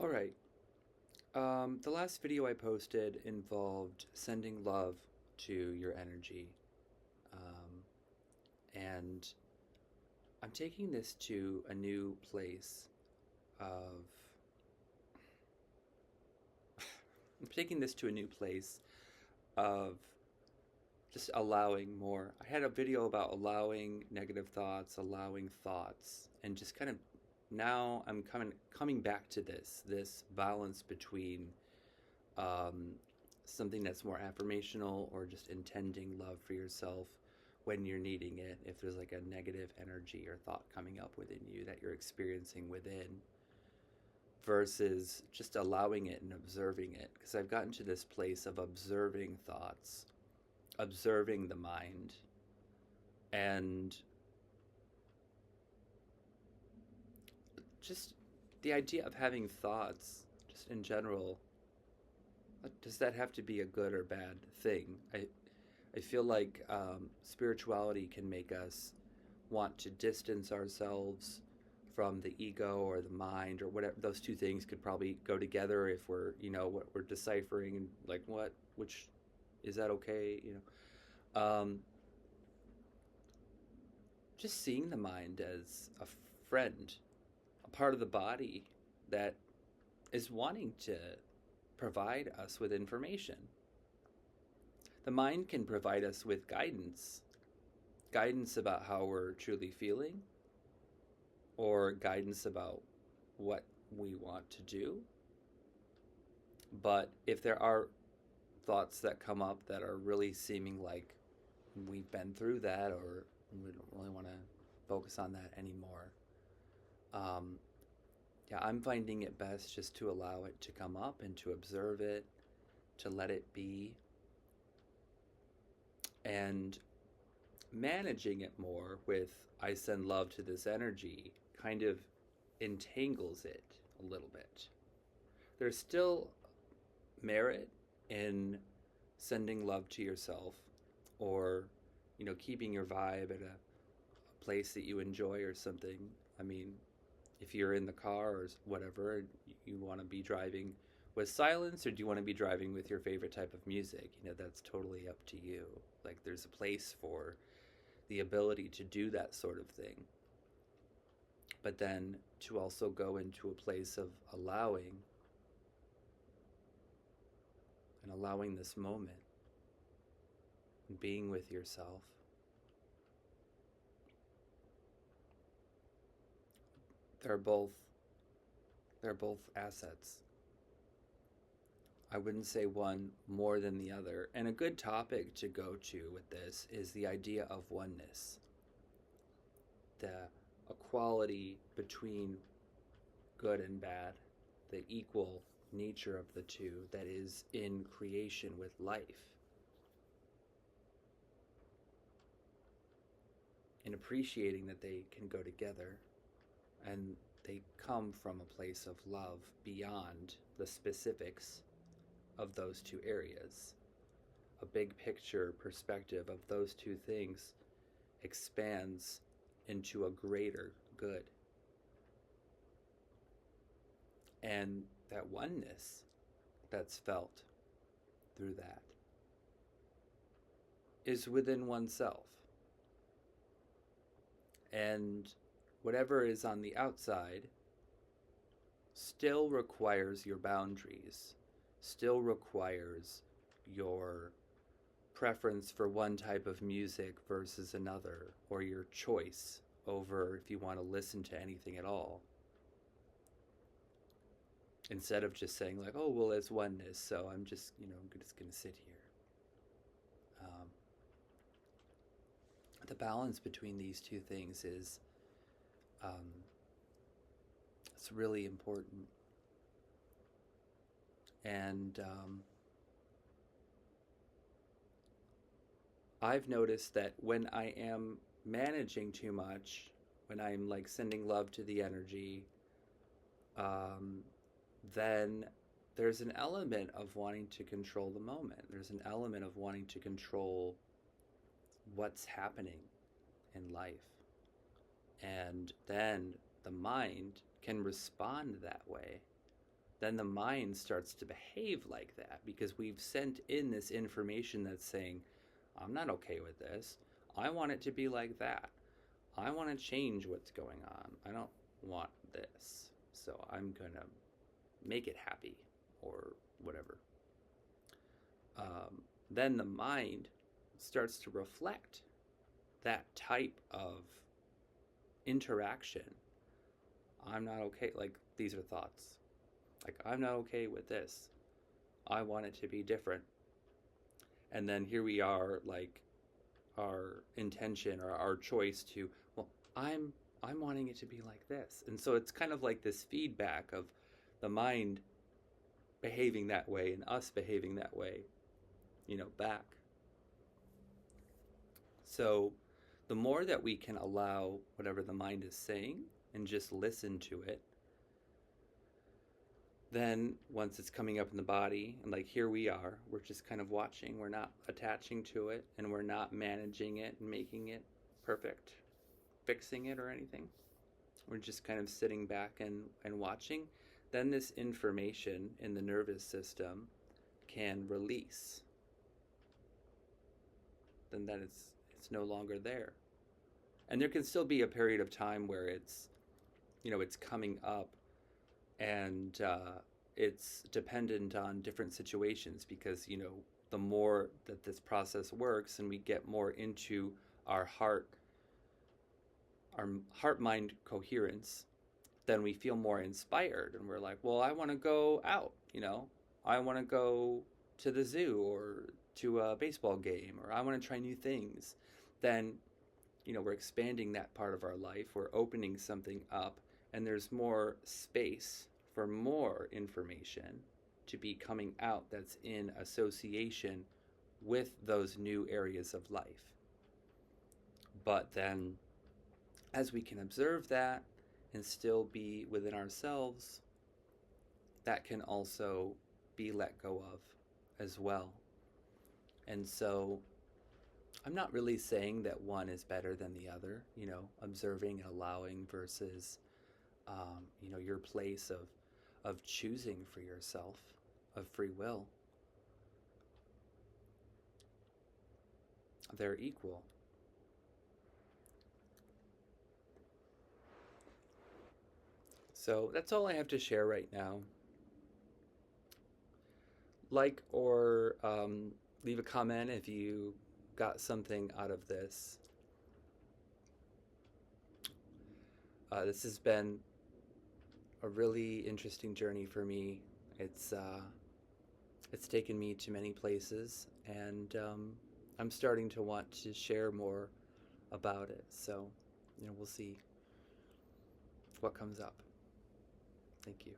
All right. The last video I posted involved sending love to your energy. Um, and I'm taking this to a new place of. I'm taking this to a new place of just allowing more. I had a video about allowing negative thoughts, allowing thoughts, and just kind of now I'm coming back to this balance between um, something that's more affirmational or just intending love for yourself when you're needing it. If there's like a negative energy or thought coming up within you that you're experiencing within, versus just allowing it and observing it. Because I've gotten to this place of observing thoughts, observing the mind, and just the idea of having thoughts, just in general. Does that have to be a good or bad thing? I feel like spirituality can make us want to distance ourselves from the ego or the mind or whatever. Those two things could probably go together if we're, what we're deciphering and like which is that okay? Just seeing the mind as a friend, a part of the body that is wanting to provide us with information. The mind can provide us with guidance about how we're truly feeling, or guidance about what we want to do. But if there are thoughts that come up that are really seeming like we've been through that, or we don't really want to focus on that anymore, yeah, I'm finding it best just to allow it to come up and to observe it, to let it be, and managing it more with I send love to this energy kind of entangles it a little bit. There's still merit in sending love to yourself, or keeping your vibe at a place that you enjoy or something. I mean, if you're in the car or whatever and you want to be driving with silence, or do you want to be driving with your favorite type of music, that's totally up to you. Like, there's a place for the ability to do that sort of thing, but then to also go into a place of allowing this moment and being with yourself. They're both they're both assets. I wouldn't say one more than the other. And a good topic to go to with this is the idea of oneness, the equality between good and bad, the equal nature of the two that is in creation with life. And appreciating that they can go together and they come from a place of love beyond the specifics of those two areas. A big picture perspective of those two things expands into a greater good. And that oneness that's felt through that is within oneself. And whatever is on the outside still requires your boundaries, still requires your preference for one type of music versus another, or your choice over if you want to listen to anything at all. Instead of just saying like, oh, well, it's oneness, so I'm just going to sit here. The balance between these two things is it's really important. And I've noticed that when I am managing too much, when I'm like sending love to the energy, then there's an element of wanting to control the moment. There's an element of wanting to control what's happening in life. And then the mind can respond that way. then the mind starts to behave like that because we've sent in this information that's saying, I'm not okay with this. I want it to be like that. I want to change what's going on. I don't want this. So I'm going to make it happy or whatever. Then the mind starts to reflect that type of interaction. I'm not okay. Like, these are thoughts. Like, I'm not okay with this. I want it to be different. And then here we are, like, our intention or our choice to, well, I'm wanting it to be like this. And so it's kind of like this feedback of the mind behaving that way and us behaving that way, back. So the more that we can allow whatever the mind is saying and just listen to it, then once it's coming up in the body, and like here we are, we're just kind of watching. We're not attaching to it, and we're not managing it and making it perfect, fixing it or anything. We're just kind of sitting back and watching. Then this information in the nervous system can release. Then that it's no longer there. And there can still be a period of time where it's coming up, and it's dependent on different situations because, the more that this process works and we get more into our heart-mind coherence, then we feel more inspired and we're like, well, I want to go out, I want to go to the zoo or to a baseball game, or I want to try new things. Then, we're expanding that part of our life. We're opening something up, and there's more space for more information to be coming out that's in association with those new areas of life. But then, as we can observe that and still be within ourselves, that can also be let go of as well. And so I'm not really saying that one is better than the other, observing and allowing versus, your place of choosing for yourself, of free will. They're equal. So that's all I have to share right now. Like or leave a comment if you got something out of this. This has been a really interesting journey for me. It's taken me to many places, and I'm starting to want to share more about it. So, we'll see what comes up. Thank you.